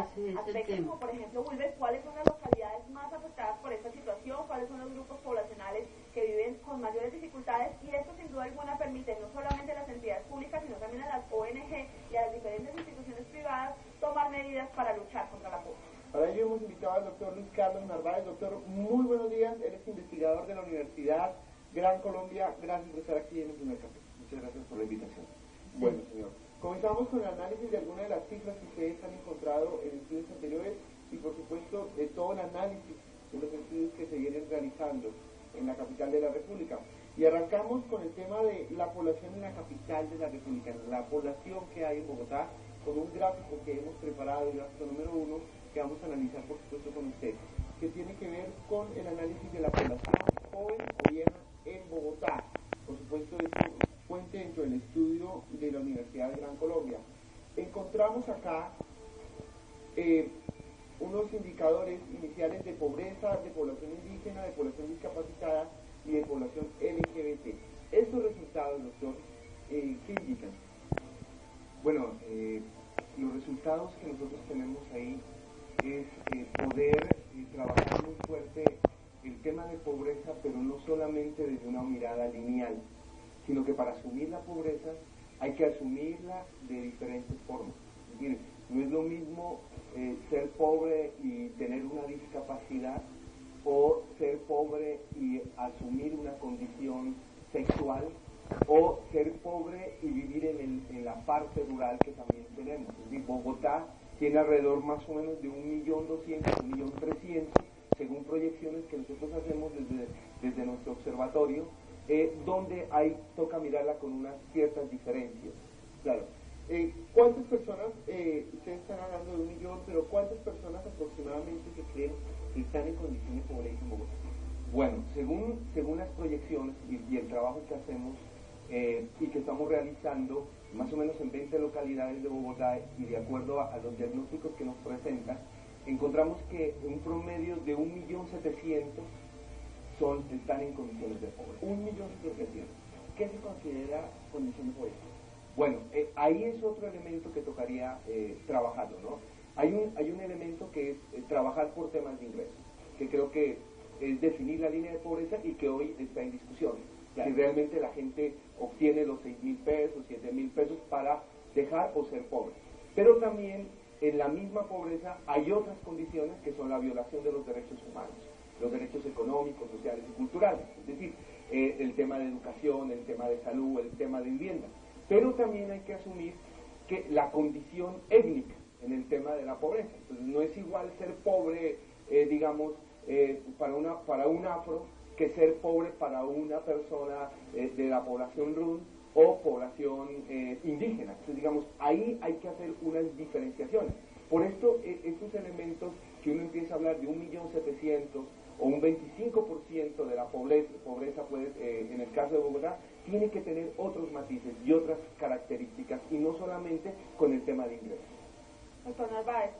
ciudad. Aspectos como, por ejemplo, Wilber, ¿cuáles son las localidades más afectadas por esta situación? ¿Cuáles son los grupos poblacionales que viven con mayores dificultades? Y esto, sin duda alguna, permite no solamente a las entidades públicas, sino también a las ONG y a las diferentes instituciones privadas tomar medidas para luchar contra la pobreza. Para ello hemos invitado al doctor Luis Carlos Narváez. Doctor, muy buenos días. Él es investigador de la Universidad Gran Colombia. Gracias por estar aquí en el primer café. Muchas gracias por la invitación. Bueno, señor, comenzamos con el análisis de algunas de las cifras que ustedes han encontrado en estudios anteriores y, por supuesto, de todo el análisis de los estudios que se vienen realizando en la capital de la República. Y arrancamos con el tema de la población en la capital de la República, la población que hay en Bogotá, con un gráfico que hemos preparado, el gráfico número 1, que vamos a analizar, por supuesto, con usted, que tiene que ver con el análisis de la población joven o vieja en Bogotá. Por supuesto, esto fuente dentro del estudio de la Universidad de Gran Colombia. Encontramos acá unos indicadores iniciales de pobreza, de población indígena, de población discapacitada y de población LGBT. Estos resultados, doctor, ¿qué indican? Bueno, los resultados que nosotros tenemos ahí es poder trabajar muy fuerte el tema de pobreza, pero no solamente desde una mirada lineal, sino que para asumir la pobreza hay que asumirla de diferentes formas. Es decir, no es lo mismo ser pobre y tener una discapacidad, o ser pobre y asumir una condición sexual, o ser pobre y vivir en la parte rural que también tenemos. Es decir, Bogotá tiene alrededor más o menos de 1.200.000, 1.300.000, según proyecciones que nosotros hacemos desde nuestro observatorio, donde toca mirarla con unas ciertas diferencias. Claro. ¿Cuántas personas, ustedes están hablando de 1 millón, pero cuántas personas aproximadamente se creen que están en condiciones de pobreza en Bogotá? Bueno, según las proyecciones y el trabajo que hacemos y que estamos realizando, más o menos en 20 localidades de Bogotá, y de acuerdo a los diagnósticos que nos presentan, encontramos que un promedio de 1.700.000 están en condiciones de pobreza. 1.700.000. ¿Qué se considera condición de pobreza? Bueno, ahí es otro elemento que tocaría trabajarlo, ¿no? Hay un elemento que es trabajar por temas de ingresos, que creo que es definir la línea de pobreza y que hoy está en discusión. Claro. Si realmente la gente obtiene los 6.000 pesos, 7.000 pesos para dejar o ser pobre. Pero también en la misma pobreza hay otras condiciones que son la violación de los derechos humanos, los derechos económicos, sociales y culturales, es decir, el tema de educación, el tema de salud, el tema de vivienda. Pero también hay que asumir que la condición étnica en el tema de la pobreza. Entonces, no es igual ser pobre, para un afro, que ser pobre para una persona de la población run o población indígena. Entonces, digamos, ahí hay que hacer unas diferenciaciones. Por esto, estos elementos que uno empieza a hablar de 1.700.000 o un 25% de la pobreza pues, en el caso de Bogotá, tiene que tener otros matices y otras características, y no solamente con el tema de ingresos. Doctor Narváez,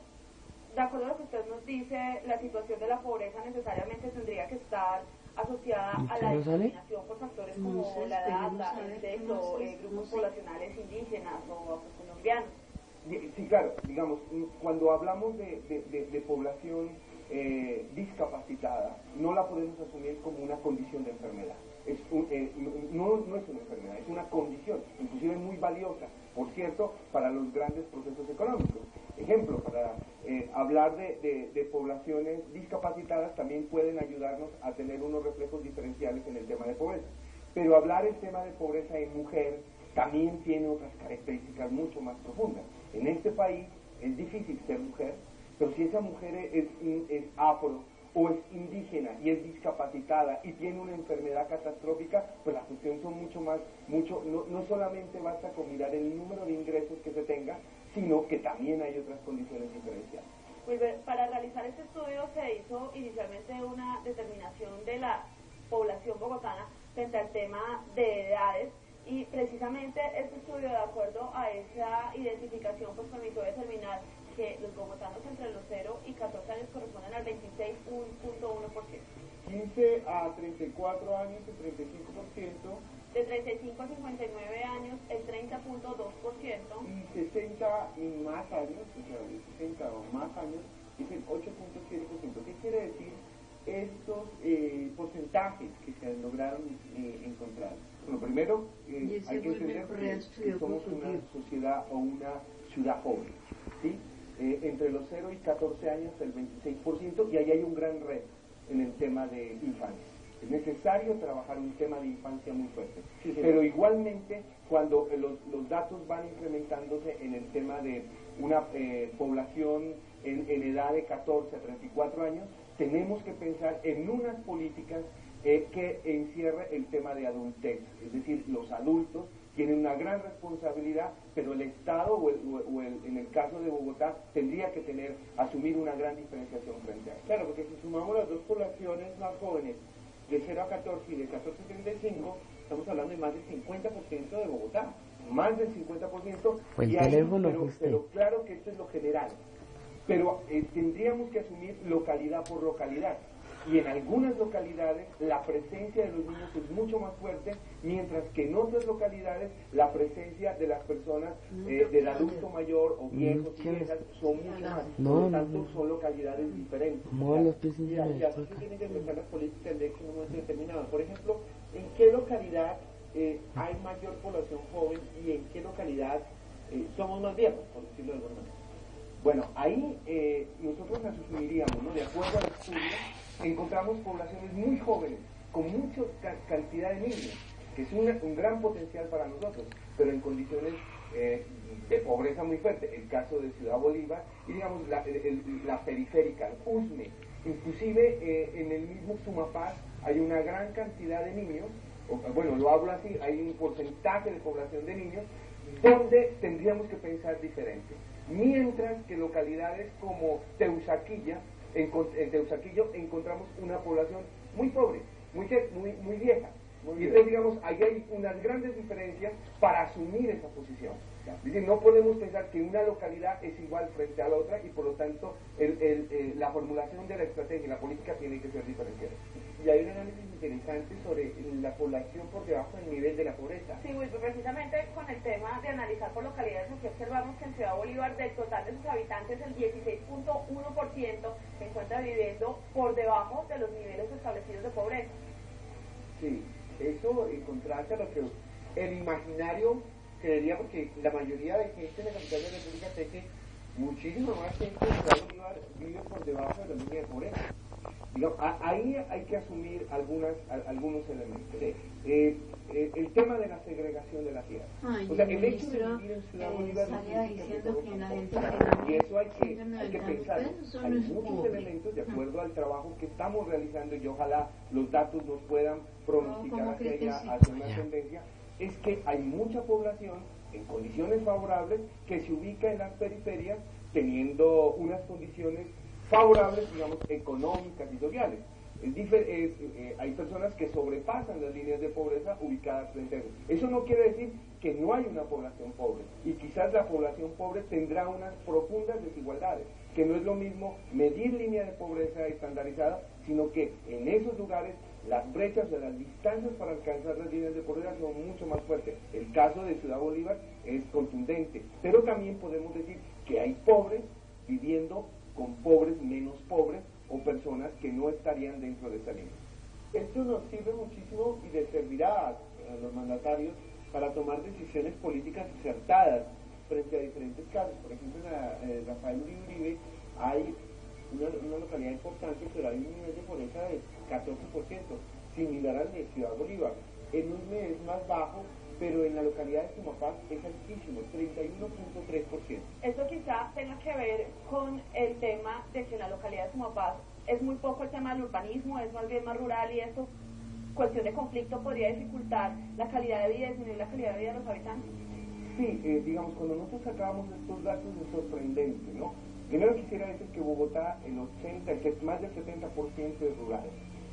de acuerdo a lo que usted nos dice, la situación de la pobreza necesariamente tendría que estar asociada a la discriminación por factores como la edad, el sexo, grupos poblacionales indígenas o colombianos. Sí, claro, digamos, cuando hablamos de población discapacitada, no la podemos asumir como una condición de enfermedad. No es una enfermedad, es una condición, inclusive muy valiosa, por cierto, para los grandes procesos económicos. Ejemplo, para hablar de poblaciones discapacitadas también pueden ayudarnos a tener unos reflejos diferenciales en el tema de pobreza. Pero hablar el tema de pobreza en mujer también tiene otras características mucho más profundas. En este país es difícil ser mujer, pero si esa mujer es afro o es indígena y es discapacitada y tiene una enfermedad catastrófica, pues la cuestión son no solamente basta con mirar el número de ingresos que se tenga, sino que también hay otras condiciones diferenciales. Wilber, para realizar este estudio se hizo inicialmente una determinación de la población bogotana frente al tema de edades, y precisamente este estudio, de acuerdo a esa identificación, pues permitió determinar que los bogotanos entre los 0 y 14 años corresponden al 26.1%. 15 a 34 años, el 35%. De 35 a 59 años, el 30.2%. Y 60 y más años, o sea, de 60 o más años es el 8.7%. ¿Qué quiere decir estos porcentajes que se lograron encontrar? Bueno, primero hay que entender que somos una sociedad o una ciudad joven, ¿sí? Entre los 0 y 14 años el 26%, y ahí hay un gran reto en el tema de infancia. Es necesario trabajar un tema de infancia muy fuerte, sí, pero igualmente cuando los datos van incrementándose en el tema de una población en edad de 14 a 34 años, tenemos que pensar en unas políticas que encierre el tema de adultez, es decir, los adultos tienen una gran responsabilidad, pero el Estado en el caso de Bogotá tendría que asumir una gran diferenciación frente a eso. Claro, porque si sumamos las dos poblaciones más jóvenes, de 0 a 14 y de 14 a 35, estamos hablando de más del 50% de Bogotá. Más del 50%, y ahí, pero claro que esto es lo general. Pero tendríamos que asumir localidad por localidad. Y en algunas localidades la presencia de los niños es mucho más fuerte, mientras que en otras localidades la presencia de las personas, del adulto mayor o viejos y viejas, son mucho más. Por lo tanto, son localidades diferentes. Y así se tienen que empezar las políticas de éxito en un momento determinado. Por ejemplo, ¿en qué localidad hay mayor población joven y en qué localidad somos más viejos, por decirlo de alguna manera? Bueno, ahí nosotros asumiríamos, ¿no? De acuerdo al estudio, encontramos poblaciones muy jóvenes, con mucha cantidad de niños, que es un gran potencial para nosotros, pero en condiciones de pobreza muy fuerte. El caso de Ciudad Bolívar y, digamos, la periférica, Usme. Inclusive en el mismo Sumapaz hay una gran cantidad de niños, bueno, lo hablo así, hay un porcentaje de población de niños, donde tendríamos que pensar diferente. Mientras que localidades como Teusaquillo encontramos una población muy pobre, muy vieja. Y entonces, digamos, ahí hay unas grandes diferencias para asumir esa posición. Es decir, no podemos pensar que una localidad es igual frente a la otra y por lo tanto la formulación de la estrategia y la política tiene que ser diferenciada. Y hay un análisis interesante sobre la población por debajo del nivel de la pobreza. Sí, Wilson, precisamente con el tema de analizar por localidades, aquí observamos que en Ciudad Bolívar, del total de sus habitantes, el 16.1% se encuentra viviendo por debajo de los niveles establecidos de pobreza. Sí, eso en contraste a lo que el imaginario creería, porque la mayoría de gente en la capital de la República sé que muchísima más gente en Ciudad Bolívar vive por debajo de la línea de pobreza. Digamos, ahí hay que asumir algunos elementos. El tema de la segregación de la tierra. O sea, el hecho de vivir en Ciudad Bolívar y eso hay que pensar. Hay muchos elementos de acuerdo al trabajo que estamos realizando y ojalá los datos nos puedan pronosticar hacia una tendencia. Es que hay mucha población en condiciones favorables que se ubica en las periferias teniendo unas condiciones favorables, digamos, económicas y sociales. Hay personas que sobrepasan las líneas de pobreza ubicadas frente a eso. Eso no quiere decir que no hay una población pobre, y quizás la población pobre tendrá unas profundas desigualdades, que no es lo mismo medir línea de pobreza estandarizada, sino que en esos lugares las brechas de las distancias para alcanzar las líneas de pobreza son mucho más fuertes. El caso de Ciudad Bolívar es contundente, pero también podemos decir que hay pobres viviendo con pobres menos pobres o personas que no estarían dentro de esa línea. Esto nos sirve muchísimo y le servirá a los mandatarios para tomar decisiones políticas acertadas frente a diferentes casos. Por ejemplo, en Rafael Uribe hay una localidad importante, pero hay un nivel de pobreza de 14%, similar al de Ciudad Bolívar. En Usme es más bajo, pero en la localidad de Sumapaz es altísimo, 31.3%. Esto quizá tenga que ver con el tema de que en la localidad de Sumapaz es muy poco el tema del urbanismo, es más bien más rural, y esto, cuestión de conflicto, podría dificultar la calidad de vida y disminuir la calidad de vida de los habitantes. Sí, digamos, cuando nosotros sacábamos estos datos es sorprendente, ¿no? Primero quisiera decir que Bogotá, más del 70% es rural,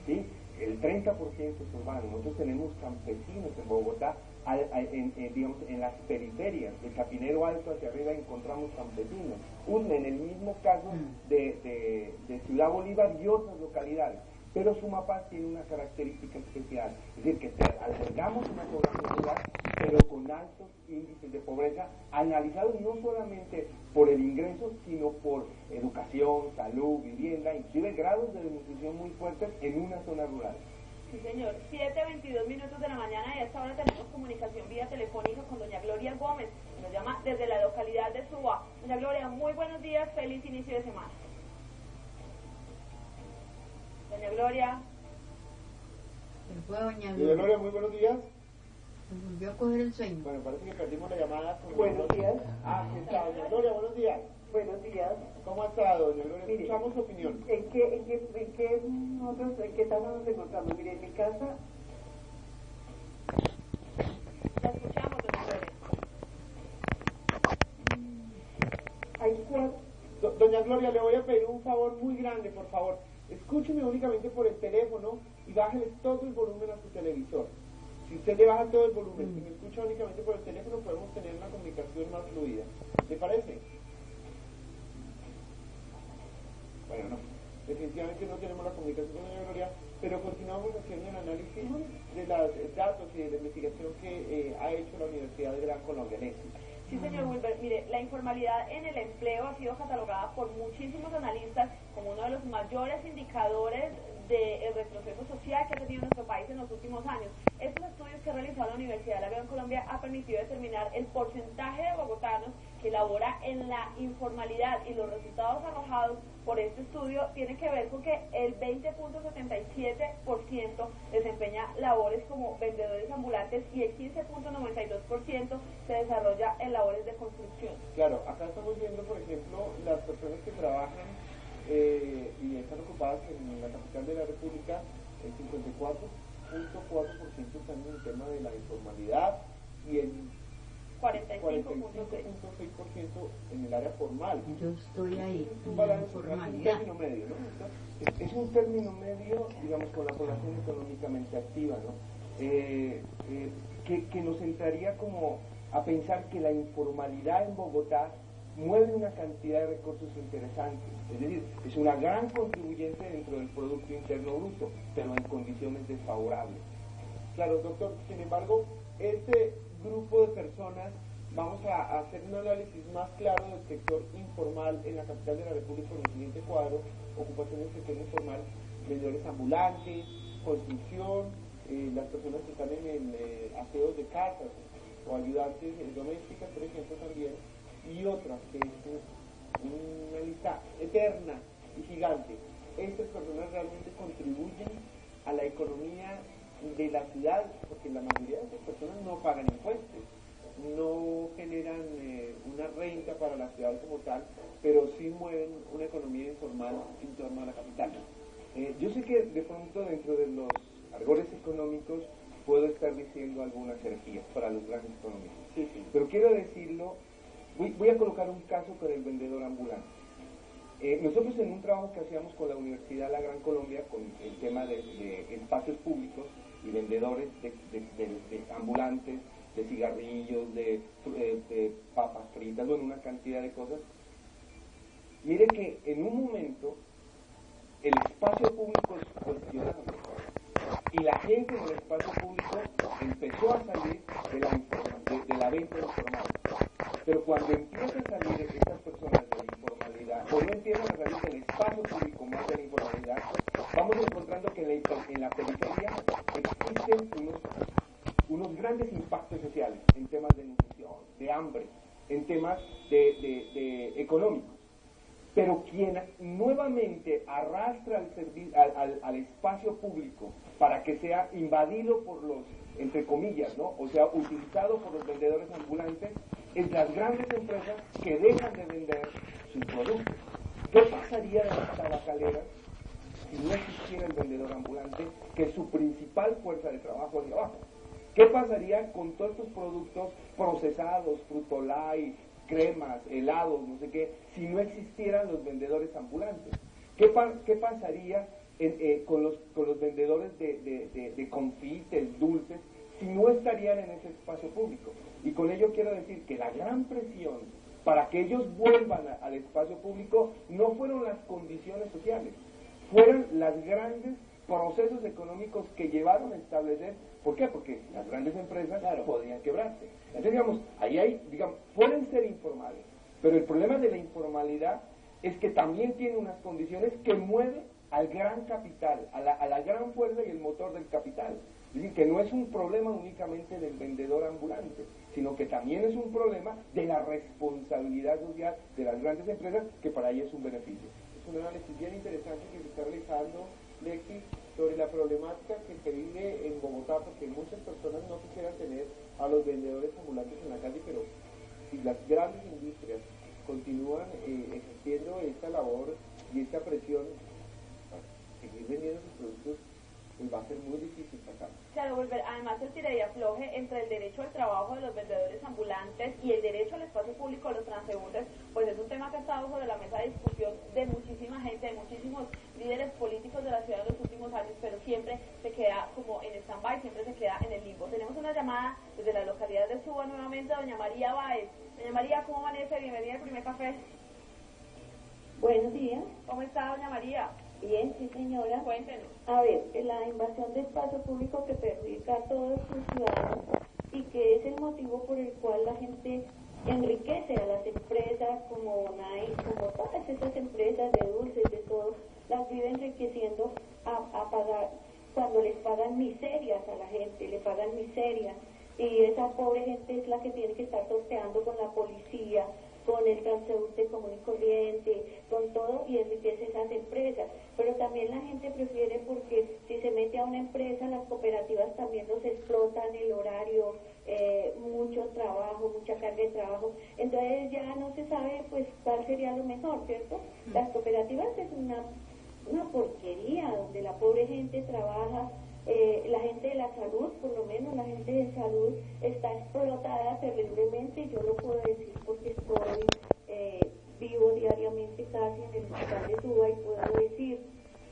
¿sí? El 30% es urbano. Nosotros tenemos campesinos en Bogotá, digamos, en las periferias, de Chapinero Alto hacia arriba encontramos campesinos. En el mismo caso de Ciudad Bolívar y otras localidades. Pero Sumapaz tiene una característica especial, es decir, que albergamos una población rural, pero con altos índices de pobreza, analizados no solamente por el ingreso, sino por educación, salud, vivienda, inclusive grados de desnutrición muy fuertes en una zona rural. Sí, señor. 7:22 de la mañana y a esta hora tenemos comunicación vía telefónica con doña Gloria Gómez, que nos llama desde la localidad de Suba. Doña Gloria, muy buenos días, feliz inicio de semana. Doña Gloria. Doña Gloria, muy buenos días. Me volvió a coger el sueño. Bueno, parece que perdimos la llamada. Buenos días. ¿Qué está? Doña Gloria, buenos días. Buenos días. ¿Cómo ha estado, doña Gloria? Mire, Escuchamos su opinión. ¿En qué etapa nos encontramos? Mire, en mi casa... La escuchamos, doña Gloria. Hay cuatro... Doña Gloria, le voy a pedir un favor muy grande, por favor. Escúcheme únicamente por el teléfono y bájele todo el volumen a su televisor. Si usted le baja todo el volumen y me escucha únicamente por el teléfono, podemos tener una comunicación más fluida. ¿Le parece? Bueno, no. Definitivamente no tenemos la comunicación con doña Gloria, pero continuamos haciendo el análisis de los datos y de la investigación que ha hecho la Universidad de Gran Colombia. Sí, señor Wilber. Mire, la informalidad en el empleo ha sido catalogada por muchísimos analistas como uno de los mayores indicadores del retroceso social que ha tenido nuestro país en los últimos años. Estos estudios que ha realizado la Universidad de la Gran Colombia ha permitido determinar el porcentaje de bogotanos que labora en la informalidad, y los resultados arrojados por este estudio tienen que ver con que el 20.77% desempeña labores como vendedores ambulantes y el 15.92% se desarrolla en labores de construcción. Claro, acá estamos viendo, por ejemplo, las personas que trabajan y están ocupadas en la capital de la República. El 54.4% están en el tema de la informalidad y el 45.6% en el área formal. Yo estoy ahí, Es un en la balance, un informalidad. término medio, ¿no? Es un término medio, digamos, con la población económicamente activa, ¿no? Que nos entraría como a pensar que la informalidad en Bogotá mueve una cantidad de recursos interesantes, es decir, es una gran contribuyente dentro del Producto Interno Bruto, pero en condiciones desfavorables. Claro, doctor, sin embargo, este grupo de personas, vamos a hacer un análisis más claro del sector informal en la capital de la República con el siguiente cuadro: ocupación del sector informal, vendedores ambulantes, construcción, las personas que están en aseos de casas o ayudantes domésticas, por ejemplo, también, y otras, que es una lista eterna y gigante. Estas personas realmente contribuyen a la economía de la ciudad, porque la mayoría de estas personas no pagan impuestos, no generan una renta para la ciudad como tal, pero sí mueven una economía informal en torno a la capital. Yo sé que de pronto dentro de los arbores económicos puedo estar diciendo algunas herejías para los grandes economistas, Sí. pero quiero decirlo. Voy a colocar un caso con el vendedor ambulante. Nosotros, en un trabajo que hacíamos con la Universidad de la Gran Colombia, con el tema de espacios públicos y vendedores de ambulantes, de cigarrillos, de papas fritas, bueno, una cantidad de cosas, mire que en un momento el espacio público es cuestionado y la gente en el espacio público empezó a salir de la venta informal. Pero cuando empiezan a salir estas personas de la informalidad, o no empiezan a salir del espacio público más de la informalidad, vamos encontrando que en la periferia existen unos grandes impactos sociales en temas de nutrición, de hambre, en temas de económicos. Pero quien nuevamente arrastra al espacio público para que sea invadido por los, entre comillas, ¿no?, o sea, utilizado por los vendedores ambulantes, es las grandes empresas que dejan de vender sus productos. ¿Qué pasaría de las tabacaleras si no existiera el vendedor ambulante, que es su principal fuerza de trabajo hacia abajo? ¿Qué pasaría con todos estos productos procesados, frutolay, cremas, helados, no sé qué, si no existieran los vendedores ambulantes? ¿Qué pasaría con los vendedores de confites, dulces, si no estarían en ese espacio público? Y con ello quiero decir que la gran presión para que ellos vuelvan al espacio público no fueron las condiciones sociales, fueron las grandes procesos económicos que llevaron a establecer. ¿Por qué? Porque las grandes empresas podían quebrarse. Entonces, digamos, ahí hay, digamos, pueden ser informales, pero el problema de la informalidad es que también tiene unas condiciones que mueven al gran capital, a la gran fuerza y el motor del capital. Es decir, que no es un problema únicamente del vendedor ambulante, sino que también es un problema de la responsabilidad social de las grandes empresas, que para ellas es un beneficio. Es un análisis bien interesante que se está realizando, Lexi, sobre la problemática que se vive en Bogotá, porque muchas personas no quisieran tener a los vendedores ambulantes en la calle, pero si las grandes industrias continúan ejerciendo esta labor y esta presión para seguir vendiendo sus productos, pues va a ser muy difícil sacar. Claro, volver, además el tira y afloje entre el derecho al trabajo de los vendedores ambulantes y el derecho al espacio público de los transeúntes, pues es un tema que ha estado sobre la mesa de discusión de muchísima gente, de muchísimos líderes políticos de la ciudad en los últimos años, pero siempre se queda como en stand-by, siempre se queda en el limbo. Tenemos una llamada desde la localidad de Suba nuevamente, doña María Báez. Doña María, ¿cómo amanece? Bienvenida al Primer Café. Buenos días. ¿Cómo está, doña María? Bien, sí señora. Cuéntenos. A ver, la invasión de espacio público que perjudica a todos sus ciudadanos y que es el motivo por el cual la gente enriquece a las empresas como NAI, como todas esas empresas de dulces, de todo, las vive enriqueciendo a pagar, cuando les pagan miserias a la gente, le pagan miserias, y esa pobre gente es la que tiene que estar sorteando con la policía, con el transeúnte común y corriente, con todo, y enriquece esas empresas. Pero también la gente prefiere, porque si se mete a una empresa, las cooperativas también los explotan, el horario, mucho trabajo, mucha carga de trabajo, entonces ya no se sabe pues cuál sería lo mejor, ¿cierto? Las cooperativas es una porquería, donde la pobre gente trabaja. La gente de la salud, por lo menos la gente de salud está explotada terriblemente, yo lo puedo decir porque estoy vivo diariamente casi en el hospital de Suba y puedo decir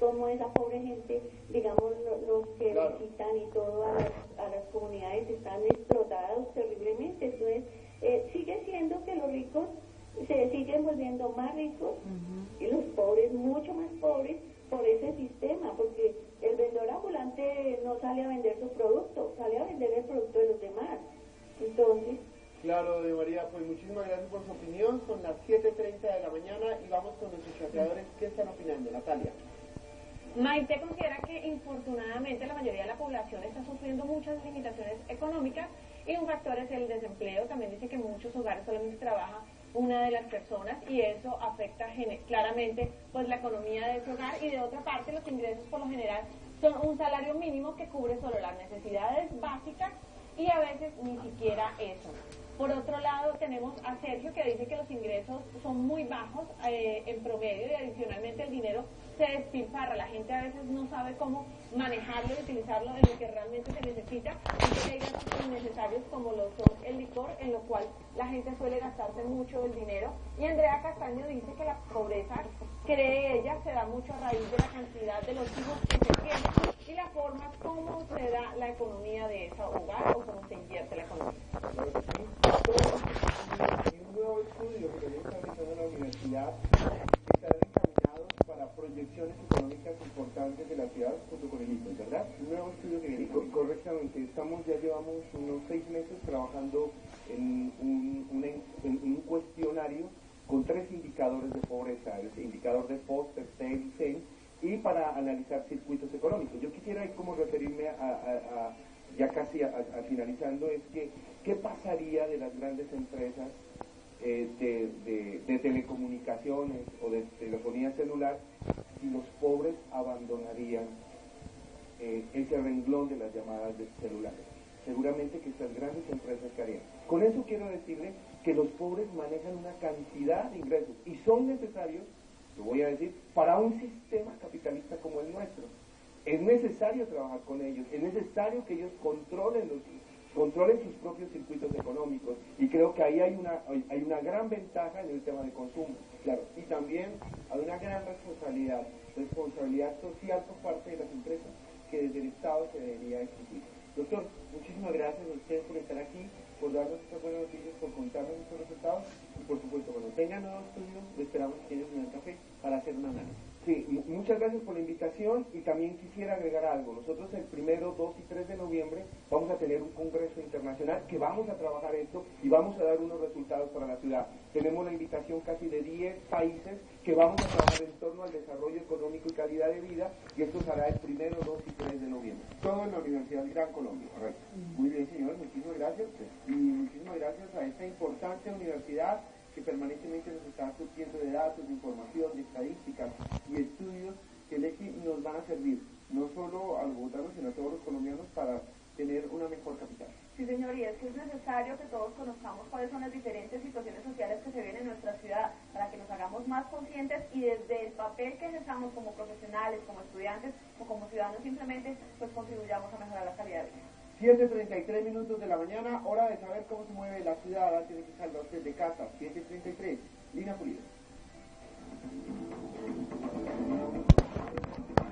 cómo esa pobre gente, digamos los que visitan y todo a las comunidades están explotados terriblemente. Entonces sigue siendo que los ricos se siguen volviendo más ricos y los pobres mucho más pobres por ese sistema, porque el vendedor ambulante no sale a vender su producto, sale a vender el producto de los demás. Entonces, claro, de María, pues muchísimas gracias por su opinión. Son las 7:30 de la mañana y vamos con nuestros chateadores. ¿Qué están opinando? Natalia. Maite considera que infortunadamente la mayoría de la población está sufriendo muchas limitaciones económicas y un factor es el desempleo. También dice que en muchos hogares solamente trabaja una de las personas y eso afecta claramente pues la economía de ese hogar, y de otra parte los ingresos por lo general son un salario mínimo que cubre solo las necesidades básicas y a veces ni siquiera eso. Por otro lado tenemos a Sergio, que dice que los ingresos son muy bajos en promedio, y adicionalmente el dinero se despilfarra. La gente a veces no sabe cómo manejarlo y utilizarlo en lo que realmente se necesita, y hay gastos innecesarios como lo son el licor, en lo cual la gente suele gastarse mucho el dinero. Y Andrea Castaño dice que la pobreza, cree ella, se da mucho a raíz de la cantidad de los hijos que se tienen y la forma como se da la economía de ese hogar o cómo se invierte la economía. En un nuevo estudio que se está realizando en la universidad, estarán encaminados para proyecciones económicas importantes de la ciudad junto con el ICO, ¿verdad? Un nuevo estudio que viene. Correctamente, ya llevamos unos 6 meses trabajando en un cuestionario con 3 indicadores de pobreza, el indicador de Foster, TEL y CEN, y para analizar circuitos económicos. Yo quisiera como referirme ya casi finalizando, es que ¿qué pasaría de las grandes empresas de telecomunicaciones o de telefonía celular si los pobres abandonarían ese renglón de las llamadas de celulares? Seguramente que estas grandes empresas caerían. Con eso quiero decirle que los pobres manejan una cantidad de ingresos y son necesarios, lo voy a decir, para un sistema capitalista como el nuestro. Es necesario trabajar con ellos, es necesario que ellos controlen sus propios circuitos económicos, y creo que ahí hay una gran ventaja en el tema de consumo. Claro, y también hay una gran responsabilidad social por parte de las empresas que desde el Estado se debería exigir. Doctor, muchísimas gracias a ustedes por estar aquí, por darnos estas buenas noticias, por contarnos estos resultados. Y por supuesto, cuando tengan nuevos estudios, esperamos que quienes en el café para hacer un análisis. Sí, muchas gracias por la invitación y también quisiera agregar algo. Nosotros el 1, 2 y 3 de noviembre vamos a tener un congreso internacional que vamos a trabajar esto y vamos a dar unos resultados para la ciudad. Tenemos la invitación casi de 10 países que vamos a trabajar en torno al desarrollo económico y calidad de vida y esto será el 1, 2 y 3 de noviembre. Todo en la Universidad de Gran Colombia. Correcto. Muy bien, señor, muchísimas gracias. Y muchísimas gracias a esta importante universidad que permanentemente nos está surtiendo de datos, de información, de estadísticas y estudios que el EXI nos van a servir, no solo a los bogotanos, sino a todos los colombianos para tener una mejor capital. Sí, señor, y es que es necesario que todos conozcamos cuáles son las diferentes situaciones sociales que se ven en nuestra ciudad para que nos hagamos más conscientes y desde el papel que ejerzamos como profesionales, como estudiantes o como ciudadanos simplemente, pues contribuyamos a mejorar la calidad de vida. 7:33 minutos de la mañana, hora de saber cómo se mueve la ciudad, tiene que salvar usted de casa, 7:33, Lina Pulido.